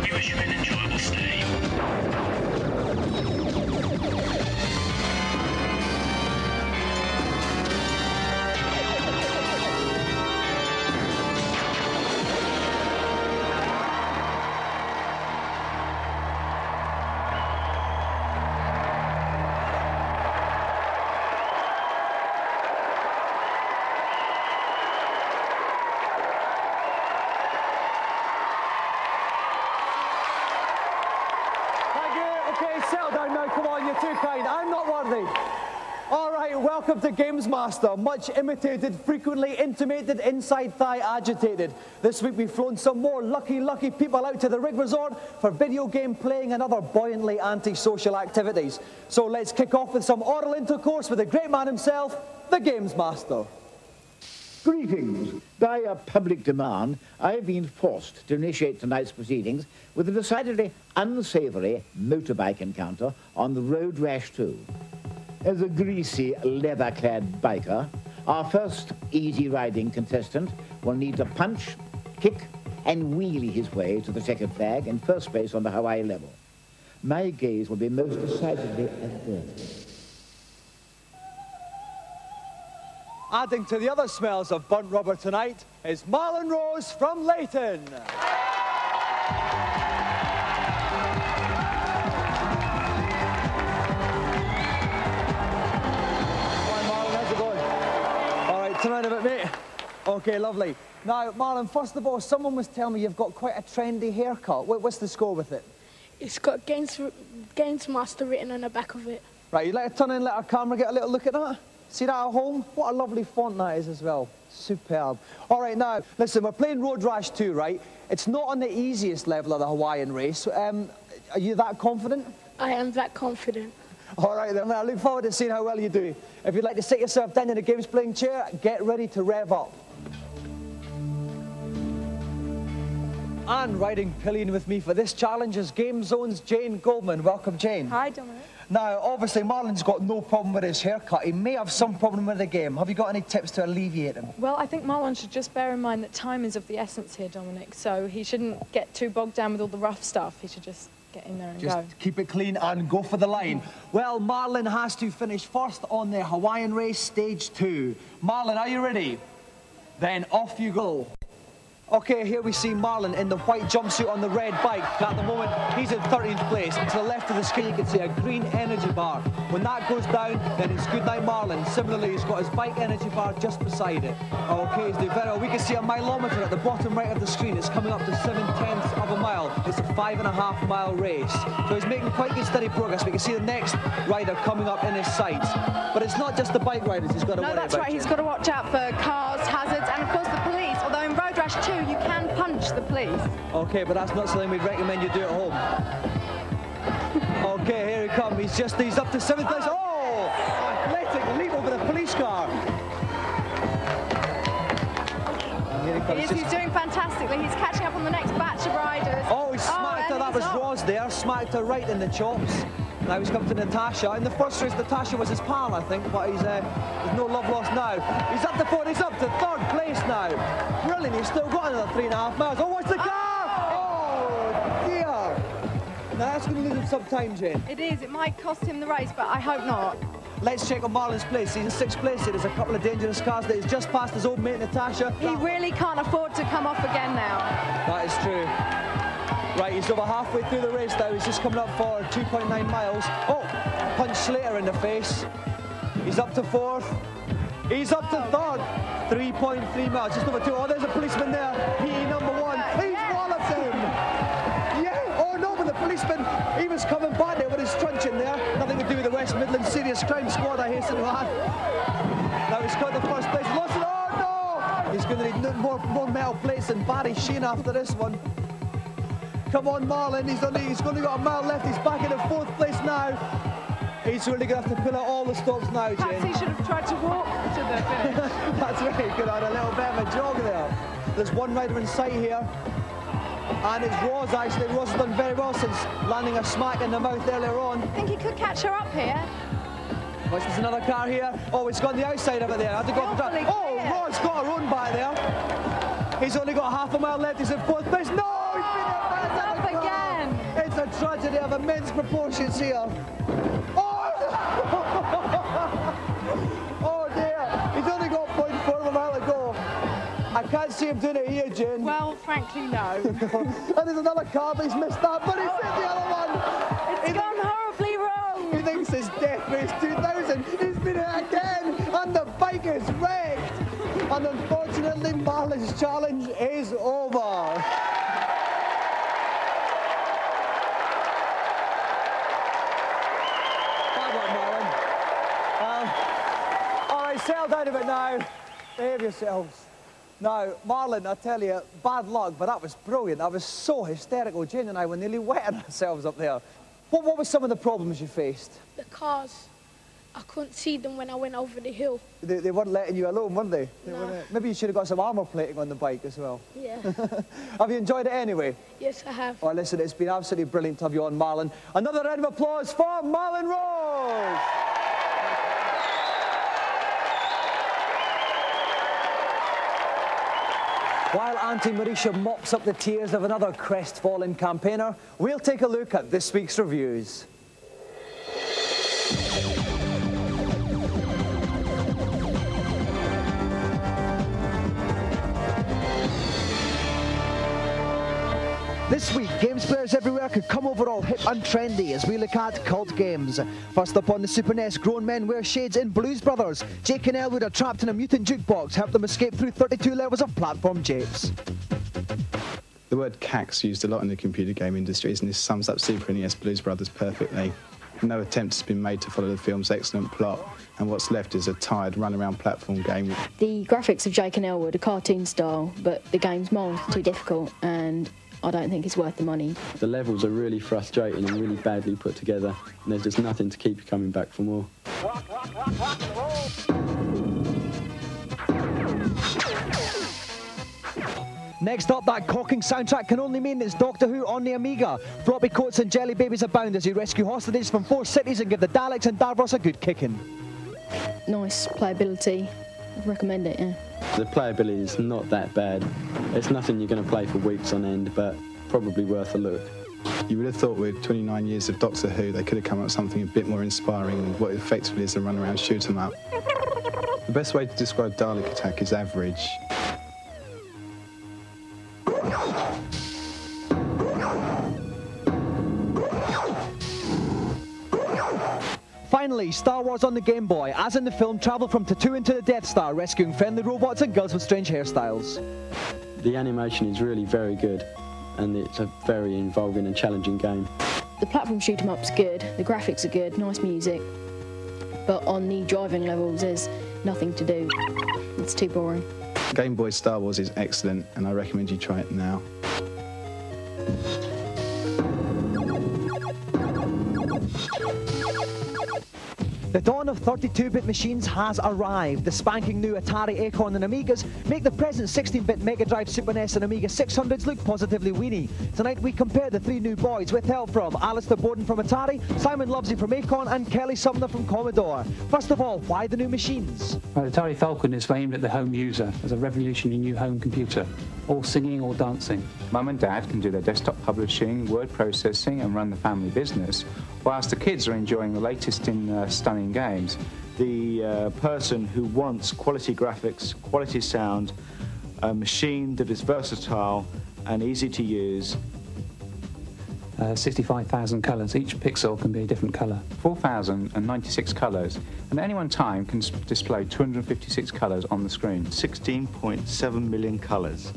We wish you an enjoyable stay. Settle down now, come on, you're too kind. I'm not worthy. All right, welcome to Gamesmaster. Much imitated, frequently intimated, inside thigh agitated. This week we've flown some more lucky people out to the Rig Resort for video game playing and other buoyantly anti-social activities. So let's kick off with some oral intercourse with the great man himself, the Gamesmaster. Greetings. By a public demand, I've been forced to initiate tonight's proceedings with a decidedly unsavoury motorbike encounter on the Road Rash 2. As a greasy, leather-clad biker, our first easy-riding contestant will need to punch, kick, and wheelie his way to the checkered flag in first place on the Hawaii level. My gaze will be most decidedly averted. Adding to the other smells of burnt rubber tonight is Marlon Rose from Leighton. Tonight a bit, mate. Okay, lovely. Now, Marlon, first of all, someone was telling me you've got quite a trendy haircut. What's the score with it? It's got Gamesmaster written on the back of it. Right, you'd like to turn in and let our camera get a little look at that? See that at home? What a lovely font that is as well. Superb. All right, now, listen, we're playing Road Rash 2, right? It's not on the easiest level of the Hawaiian race. Are you that confident? I am that confident. All right, then, I look forward to seeing how well you do. If you'd like to sit yourself down in a games playing chair, get ready to rev up. And riding pillion with me for this challenge is Game Zone's Jane Goldman. Welcome, Jane. Hi, Dominic. Now, obviously, Marlon's got no problem with his haircut. He may have some problem with the game. Have you got any tips to alleviate him? Well, I think Marlon should just bear in mind that time is of the essence here, Dominic. So he shouldn't get too bogged down with all the rough stuff. He should just get in there and just go. Keep it clean and go for the line. Well, Marlon has to finish first on the Hawaiian race, stage 2. Marlon, are you ready? Then off you go. Okay, here we see Marlon in the white jumpsuit on the red bike. At the moment, he's in 13th place. To the left of the screen, you can see a green energy bar. When that goes down, then it's good night, Marlon. Similarly, he's got his bike energy bar just beside it. Okay, he's doing very well. We can see a mileometer at the bottom right of the screen. It's coming up to 7/10 of a mile. It's a 5.5 mile race. So he's making quite good steady progress. We can see the next rider coming up in his sights. But it's not just the bike riders he's got to worry about. No, that's right. He's got to watch out for cars, hazards, and of course the police. Although in Road Rash 2, you can punch the police. Okay, but that's not something we'd recommend you do at home. Okay, here he comes. He's up to 7th place. Oh! Athletic leap over the police car. And here he comes. He's doing fantastically. He's catching up on the next batch of riders. Oh, he smacked her. That was Roz there. Smacked her right in the chops. Now he's come to Natasha. In the first race, Natasha was his pal, I think, but there's no love lost now. He's up to 4th. He's up to 3rd place now. Brilliant. He's still got another 3.5 miles. Oh, watch the car! Oh, dear. Now that's going to lose him some time, Jane. It is. It might cost him the race, but I hope not. Let's check on Marlon's place. He's in 6th place. There's a couple of dangerous cars that he's just passed his old mate, Natasha. He really can't afford to come off again now. That is true. Right, he's over halfway through the race now. He's just coming up for 2.9 miles. Oh, punch Slater in the face. He's up to 4th. He's up to 3rd. 3.3 miles, just over 2. Oh, there's a policeman there. PE number 1. He's walloped him. Yeah. Oh, no, but the policeman, he was coming back there with his truncheon there. Nothing to do with the West Midlands Serious Crime Squad, I hasten to add. Now he's got the first place. Lost it. Oh, no. He's going to need more metal plates than Barry Sheen after this one. Come on, Marlon, he's only got a mile left. He's back in the 4th place now. He's really going to have to pull out all the stops now, Jane. Perhaps he should have tried to walk to the finish. That's right, going on a little bit of a jog there. There's one rider in sight here. And it's Rose, actually. Rose has done very well since landing a smack in the mouth earlier on. I think he could catch her up here. Watch, there's another car here. Oh, it's got the outside of it there. I had to go up the track. Oh, Rose got her own by there. He's only got half a mile left. He's in fourth place. No, he's been up again. It's a tragedy of immense proportions here. Oh, oh dear. He's only got 0.4 of a mile to go. I can't see him doing it here, Jane. Well, frankly, no. And there's another car, but he's missed that. But he's hit the other one. It's gone horribly wrong. He thinks it's Death Race 2000. He's been hit again, and the bike is wrecked. And unfortunately, Marlon's challenge is over. Bad one, Marlon. All right, settle down a bit now. Behave yourselves. Now, Marlon, I tell you, bad luck, but that was brilliant. That was so hysterical. Jane and I were nearly wetting ourselves up there. What were some of the problems you faced? The cars. I couldn't see them when I went over the hill. They weren't letting you alone, weren't they? No. Maybe you should have got some armour plating on the bike as well. Yeah. Have you enjoyed it anyway? Yes, I have. Oh, listen, it's been absolutely brilliant to have you on, Marlon. Another round of applause for Marlon Rose! While Auntie Marisha mops up the tears of another crestfallen campaigner, we'll take a look at this week's reviews. This week, games players everywhere could come over all hip and trendy as we look at cult games. First up on the Super NES, grown men wear shades in Blues Brothers. Jake and Elwood are trapped in a mutant jukebox, help them escape through 32 levels of platform japes. The word cack's used a lot in the computer game industries, and this sums up Super NES Blues Brothers perfectly. No attempt has been made to follow the film's excellent plot, and what's left is a tired run-around platform game. The graphics of Jake and Elwood are cartoon style, but the game's miles too difficult, and I don't think it's worth the money. The levels are really frustrating and really badly put together, and there's just nothing to keep you coming back for more. Next up, that cocking soundtrack can only mean it's Doctor Who on the Amiga. Floppy coats and jelly babies abound as you rescue hostages from 4 cities and give the Daleks and Davros a good kicking. Nice playability. I'd recommend it, yeah. The playability is not that bad. It's nothing you're going to play for weeks on end, but probably worth a look. You would have thought with 29 years of Doctor Who, they could have come up with something a bit more inspiring than what effectively is a run-around shoot-'em-up. The best way to describe Dalek Attack is average. Finally, Star Wars on the Game Boy. As in the film, travel from Tatooine to the Death Star, rescuing friendly robots and girls with strange hairstyles. The animation is really very good, and it's a very involving and challenging game. The platform shoot-'em-up's good, the graphics are good, nice music, but on the driving levels there's nothing to do. It's too boring. Game Boy Star Wars is excellent, and I recommend you try it now. The dawn of 32-bit machines has arrived. The spanking new Atari, Acorn and Amigas make the present 16-bit Mega Drive, Super NES and Amiga 600s look positively weenie. Tonight we compare the 3 new boys with help from Alistair Borden from Atari, Simon Lovesley from Acorn and Kelly Sumner from Commodore. First of all, why the new machines? Well, Atari Falcon is aimed at the home user as a revolutionary new home computer, all singing or dancing. Mum and Dad can do their desktop publishing, word processing and run the family business, whilst the kids are enjoying the latest in stunning games. The person who wants quality graphics, quality sound, a machine that is versatile and easy to use. 65,000 colours. Each pixel can be a different colour. 4,096 colours, and at any one time can display 256 colours on the screen. 16.7 million colours.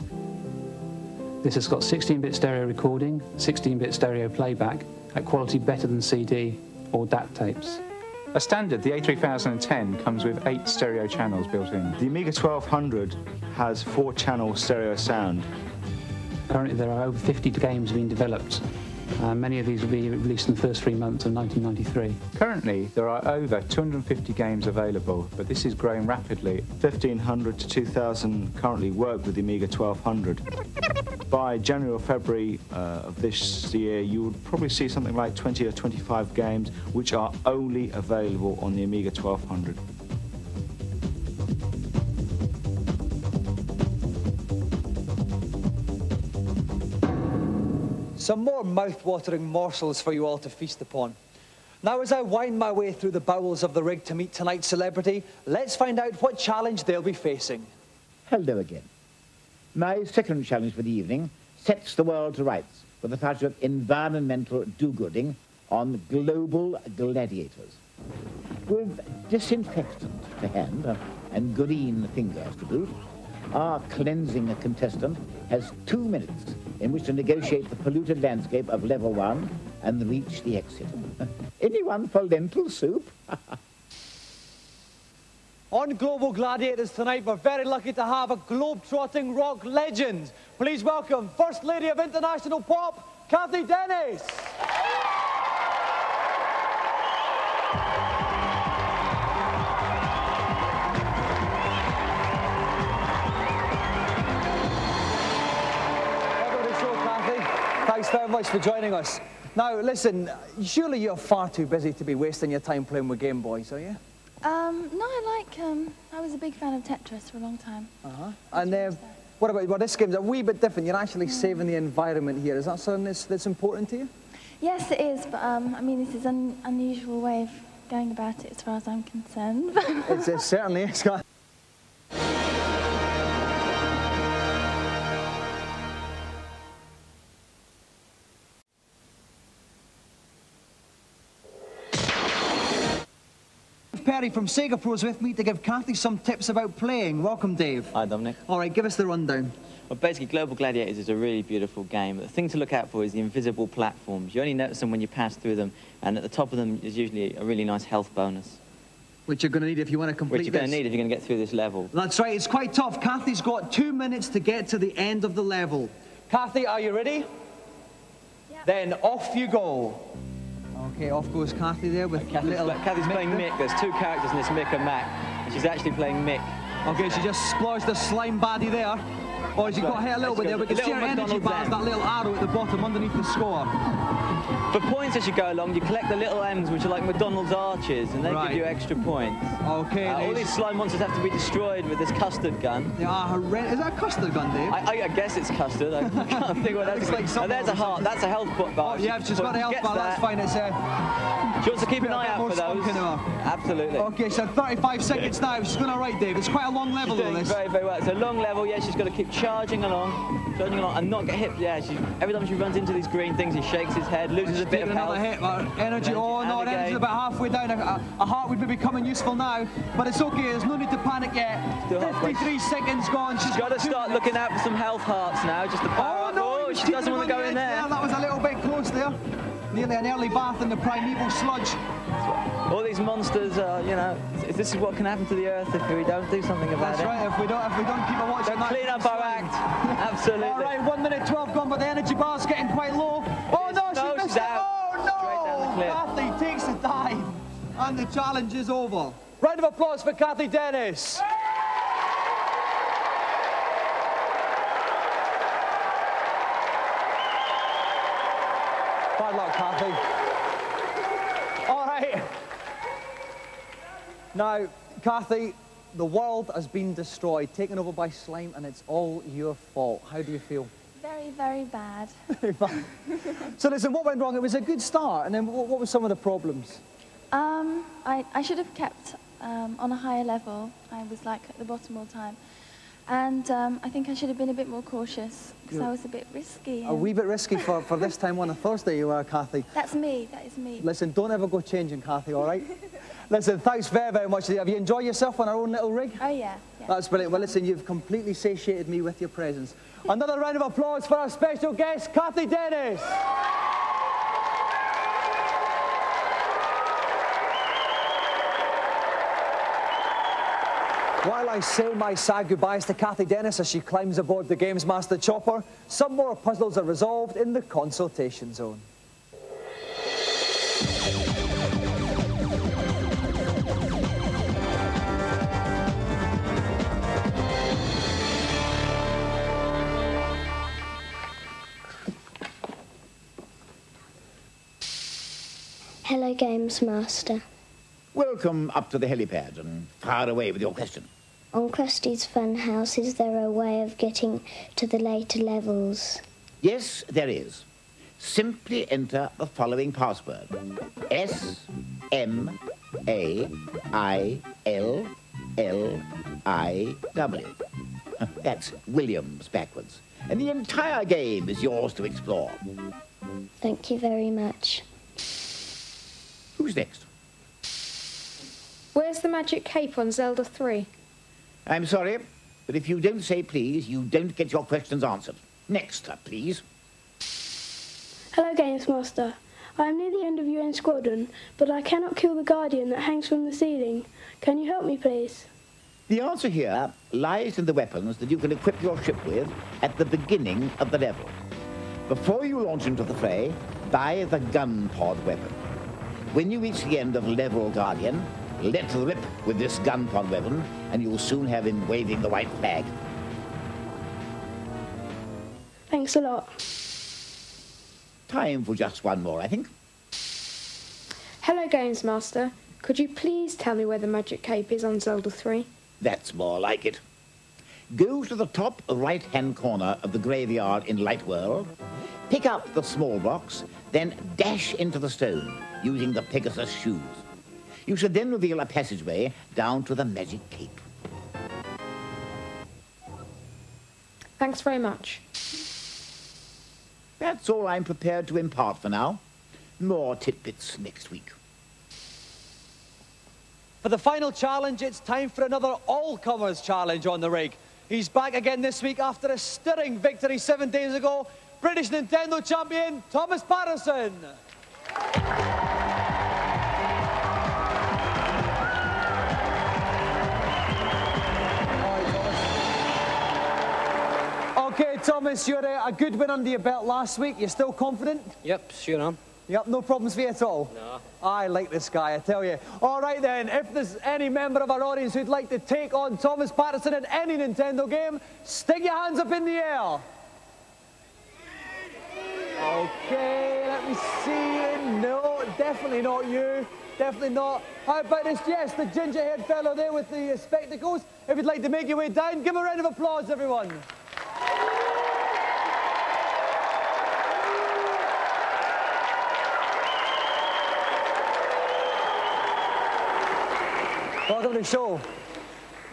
This has got 16-bit stereo recording, 16-bit stereo playback, at quality better than CD or DAT tapes. A standard, the A3010 comes with 8 stereo channels built in. The Amiga 1200 has 4-channel stereo sound. Currently there are over 50 games being developed Many of these will be released in the first 3 months of 1993. Currently, there are over 250 games available, but this is growing rapidly. 1,500 to 2,000 currently work with the Amiga 1200. By January or February of this year, you would probably see something like 20 or 25 games which are only available on the Amiga 1200. Some more mouth-watering morsels for you all to feast upon. Now, as I wind my way through the bowels of the rig to meet tonight's celebrity, let's find out what challenge they'll be facing. Hello again. My second challenge for the evening sets the world to rights with a touch of environmental do-gooding on global gladiators. With disinfectant to hand and green fingers to boot, our cleansing contestant has 2 minutes in which to negotiate the polluted landscape of level 1 and reach the exit. Anyone for lentil soup? On Global Gladiators tonight, we're very lucky to have a globe-trotting rock legend. Please welcome First Lady of International Pop, Cathy Dennis. Thanks very much for joining us. Now, listen, surely you're far too busy to be wasting your time playing with Game Boys, are you? No, I was a big fan of Tetris for a long time. And what about, well, this game's a wee bit different. You're actually saving the environment here. Is that something that's important to you? Yes, it is, but I mean, this is an unusual way of going about it as far as I'm concerned. It certainly is. Perry from Sega Pro's with me to give Cathy some tips about playing. Welcome, Dave. Hi, Dominic. All right, give us the rundown. Well, basically, Global Gladiators is a really beautiful game. But the thing to look out for is the invisible platforms. You only notice them when you pass through them, and at the top of them is usually a really nice health bonus. Which you're going to need if you want to complete this. Which you're going to need if you're going to get through this level. That's right, it's quite tough. Cathy's got 2 minutes to get to the end of the level. Cathy, are you ready? Yeah. Then off you go. Okay, off goes Cathy there with Cathy's playing Mick. There's 2 characters in this, Mick and Mac. And she's actually playing Mick. Okay, she just splodged the slime baddie there. Or she got hit a little bit there, but you can see her energy bars, that little arrow at the bottom underneath the score. For points as you go along, you collect the little M's, which are like McDonald's arches, and they give you extra points. Okay. All these slime monsters have to be destroyed with this custard gun. They are horrendous. Is that a custard gun, Dave? I guess it's custard. I can't think what that is. Like oh, there's a heart. That's a health bar. Oh, yeah, she's got a health bar. That's fine. It's she wants to keep an eye out for those. Absolutely. Okay, so 35 seconds now. She's going all right, Dave. It's quite a long level, she's doing this. Very, very well. It's a long level. Yeah, she's got to keep charging along, and not get hit. Yeah, every time she runs into these green things, he shakes his head, loses a bit of health. Another hit. Energy. Oh no, energy's about halfway down. A heart would be becoming useful now, but it's okay. There's no need to panic yet. 53 seconds gone. She's got to start looking out for some health hearts now, just to power up. Oh, she doesn't want to go in there. Yeah, that was a little bit close there. Nearly an early bath in the primeval sludge. All these monsters are, this is what can happen to the Earth if we don't do something about it. That's right. If we don't keep a watch on that. Clean up our act. Absolutely. All right, 1 minute 12 gone, but the energy bar's getting quite low. Oh no, she's out. Oh no! Straight down the cliff. Cathy takes a dive, and the challenge is over. Round of applause for Cathy Dennis. Bad luck, Cathy. All right. Now, Cathy, the world has been destroyed, taken over by slime, and it's all your fault. How do you feel? Very, very bad. So listen, what went wrong? It was a good start, and then what were some of the problems? I should have kept on a higher level. I was like at the bottom all the time. And I think I should have been a bit more cautious, because I was a bit risky. A wee bit risky for this time on a Thursday, you are, Cathy. That's me, that is me. Listen, don't ever go changing, Cathy, all right? Listen, thanks very, very much. Have you enjoyed yourself on our own little rig? Oh, yeah. That's brilliant. Well, listen, you've completely satiated me with your presence. Another round of applause for our special guest, Cathy Dennis. While I say my sad goodbyes to Cathy Dennis as she climbs aboard the Gamesmaster chopper, some more puzzles are resolved in the consultation zone. Hello, Gamesmaster. Welcome up to the helipad and fire away with your question. On Krusty's Funhouse, is there a way of getting to the later levels? Yes, there is. Simply enter the following password. S-M-A-I-L-L-I-W. That's Williams backwards. And the entire game is yours to explore. Thank you very much. Who's next? Where's the magic cape on Zelda 3? I'm sorry, but if you don't say please, you don't get your questions answered. Next, please. Hello, Gamesmaster. I am near the end of UN Squadron, but I cannot kill the Guardian that hangs from the ceiling. Can you help me, please? The answer here lies in the weapons that you can equip your ship with at the beginning of the level. Before you launch into the fray, buy the gun pod weapon. When you reach the end of level Guardian, let rip with this gun pod weapon, and you'll soon have him waving the white flag. Thanks a lot. Time for just one more, I think. Hello, Gamesmaster. Could you please tell me where the magic cape is on Zelda 3? That's more like it. Go to the top right-hand corner of the graveyard in Light World, pick up the small box, then dash into the stone using the Pegasus shoes. You should then reveal a passageway down to the magic cape. Thanks very much. That's all I'm prepared to impart for now. More tidbits next week. For the final challenge, it's time for another all-comers challenge on the rig. He's back again this week after a stirring victory 7 days ago. British Nintendo champion, Thomas Patterson. Okay, Thomas, you had a good win under your belt last week. You still confident? Yep, sure am. Yep, no problems for you at all? No. I like this guy, I tell you. All right then, if there's any member of our audience who'd like to take on Thomas Patterson in any Nintendo game, stick your hands up in the air. Okay, let me see. No, definitely not you. Definitely not. How about this? Yes, the ginger-haired fellow there with the spectacles. If you'd like to make your way down, give him a round of applause, everyone. Welcome to the show.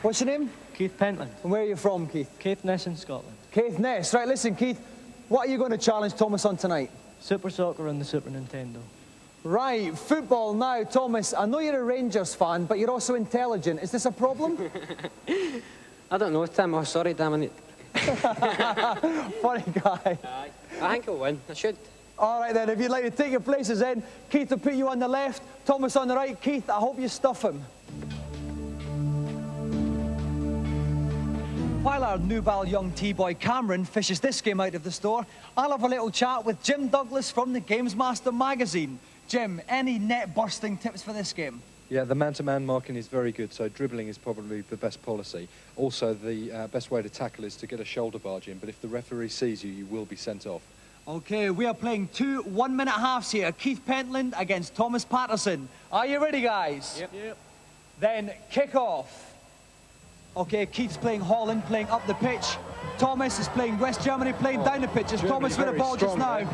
What's your name? Keith Pentland. And where are you from, Keith? Caithness in Scotland. Caithness. Right, listen, Keith. What are you going to challenge Thomas on tonight? Super Soccer on the Super Nintendo. Right, football now. Thomas, I know you're a Rangers fan, but you're also intelligent. Is this a problem? I don't know, Tim. Oh, sorry, damn it. Funny guy. Aye. I think I'll win. I should. All right, then. If you'd like to take your places then, Keith will put you on the left, Thomas on the right. Keith, I hope you stuff him. While our nubile young T-boy Cameron fishes this game out of the store, I'll have a little chat with Jim Douglas from the Gamesmaster magazine. Jim, any net-bursting tips for this game? Yeah, the man-to-man marking is very good, so dribbling is probably the best policy. Also, the best way to tackle is to get a shoulder barge in, but if the referee sees you, you will be sent off. OK, we are playing 2 one-minute halves here. Keith Pentland against Thomas Patterson. Are you ready, guys? Yep. Then kick off. OK, Keith's playing Holland, playing up the pitch. Thomas is playing West Germany, playing down the pitch. It's Thomas with the ball just now.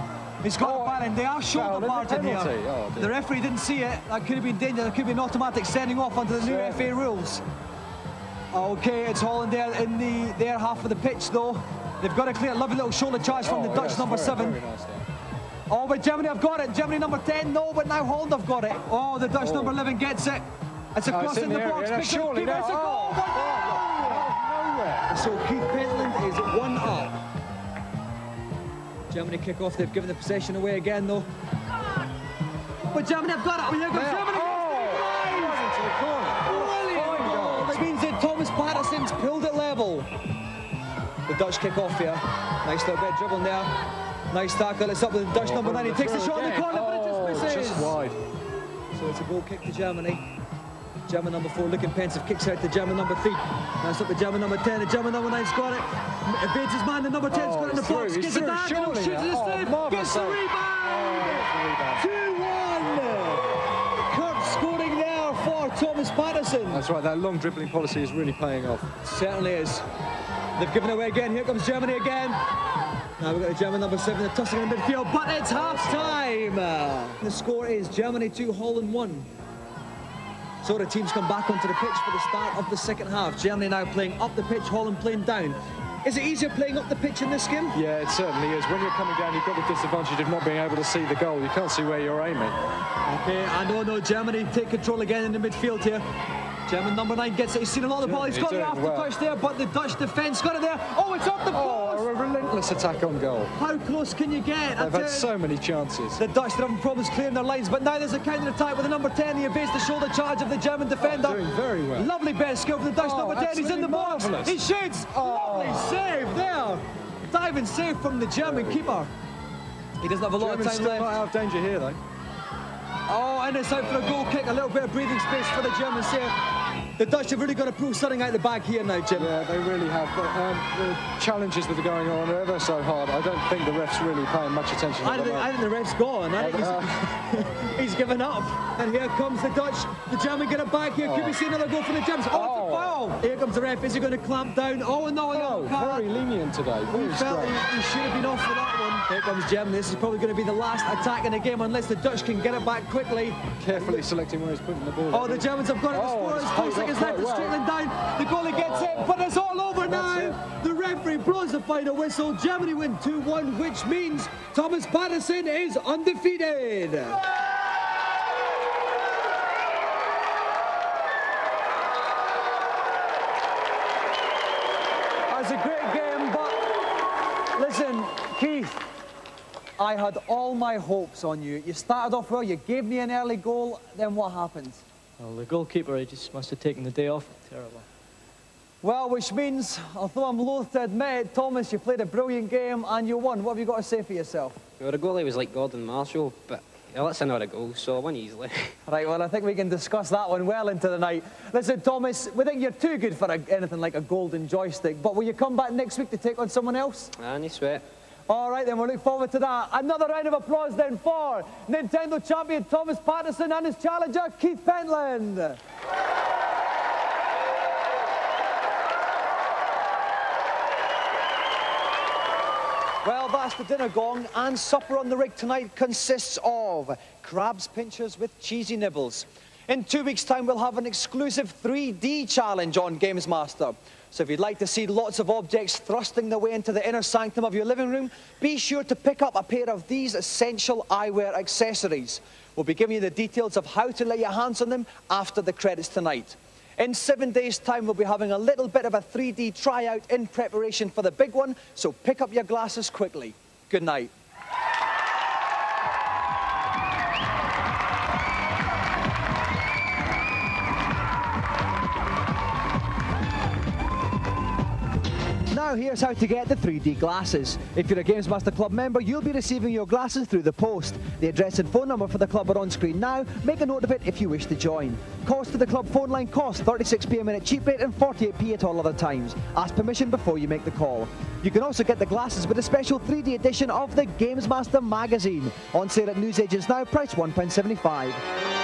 He's got the ball in. They are shoulder barging here. The referee didn't see it. That could have been danger. There could be an automatic sending off under the new FA rules. OK, it's Holland there in their half of the pitch, though. They've got a clear, lovely little shoulder charge from the Dutch number 7. Very nice, oh, but Germany have got it. Germany number 10, no, but now Holland have got it. Oh, the Dutch number 11 gets it. It's a cross in the box. Surely now. It's a goal. So Keith Pentland is 1 up. Germany kick off. They've given the possession away again, though. But Germany have got it. Oh, here goes Germany. Into the corner. Brilliant goal. That means that Thomas Patterson's pulled it level. The Dutch kick off here. Nice little bit of dribbling there. Nice tackle. It's up with the Dutch number 9. He takes the shot in the corner, but it just misses. Just wide. So it's a goal kick to Germany. German number 4 looking pensive, kicks out to German number 3. Now it's up to German number 10, the German number 9's got it. Evades his man, the number 10's got it in the box, gets it back, and shoots it instead, gets the rebound! 2-1! Thomas Patterson. That's right, that long dribbling policy is really paying off. Certainly is. They've given away again. Here comes Germany again. Now we've got the German number 7, they're tossing in midfield, but it's half-time. The score is Germany 2, Holland 1. So the teams come back onto the pitch for the start of the second half. Germany now playing up the pitch, Holland playing down. Is it easier playing up the pitch in this game? Yeah, it certainly is. When you're coming down, you've got the disadvantage of not being able to see the goal. You can't see where you're aiming. Okay, and no, Germany take control again in the midfield here. German number 9 gets it. He's seen a lot of the ball. He's got the after-touch there, but the Dutch defence got it there. Oh, it's off the post! Oh, a relentless attack on goal. How close can you get? They've had so many chances. The Dutch are having problems clearing their lines, but now there's a counter-attack with the number 10. He evades the shoulder charge of the German defender. Doing very well. Lovely best skill from the Dutch number 10. He's in the box. Marvellous. He shoots. Lovely save there. Diving save from the German keeper. He doesn't have a lot of time still left. Not out of danger here, though. Oh, and it's out for a goal kick. A little bit of breathing space for the Germans here. The Dutch have really got to prove something out the bag here now, Jim. Yeah, they really have. But the challenges that are going on are ever so hard. I don't think the ref's really paying much attention to them. I think the ref's gone. I think he's given up. And here comes the Dutch. The German get it back here. Could we see another goal for the Germans? Oh, it's a foul. Here comes the ref. Is he going to clamp down? Oh, no. Very lenient today. He felt he should have been off for that one. Here comes Germany. This is probably going to be the last attack in the game unless the Dutch can get it back quickly. Carefully selecting where he's putting the ball. Oh, the Germans have got it. The score is 2 seconds left. It's straightening down. The goalie gets it, but it's all over now. The referee blows the final whistle. Germany win 2-1, which means Thomas Patterson is undefeated. That's a great game, but listen, Keith, I had all my hopes on you. You started off well, you gave me an early goal, then what happened? Well, the goalkeeper, he just must have taken the day off. Terrible. Well, which means, although I'm loath to admit it, Thomas, you played a brilliant game and you won. What have you got to say for yourself? Well, the goalie was like Gordon Marshall, but he lets in a goal, so I won easily. Right, well, I think we can discuss that one well into the night. Listen, Thomas, we think you're too good for anything like a golden joystick, but will you come back next week to take on someone else? No sweat. All right, then, we'll look forward to that. Another round of applause, then, for Nintendo champion Thomas Patterson and his challenger, Keith Pentland. Well, that's the dinner gong, and supper on the rig tonight consists of crabs pinchers with cheesy nibbles. In 2 weeks' time, we'll have an exclusive 3D challenge on Gamesmaster. So if you'd like to see lots of objects thrusting their way into the inner sanctum of your living room, be sure to pick up a pair of these essential eyewear accessories. We'll be giving you the details of how to lay your hands on them after the credits tonight. In 7 days' time, we'll be having a little bit of a 3D tryout in preparation for the big one, so pick up your glasses quickly. Good night. Now here's how to get the 3D glasses. If you're a Gamesmaster Club member, you'll be receiving your glasses through the post. The address and phone number for the club are on screen now. Make a note of it if you wish to join. Cost to the club phone line costs 36p a minute cheap rate and 48p at all other times. Ask permission before you make the call. You can also get the glasses with a special 3D edition of the Gamesmaster magazine. On sale at newsagents now, priced £1.75.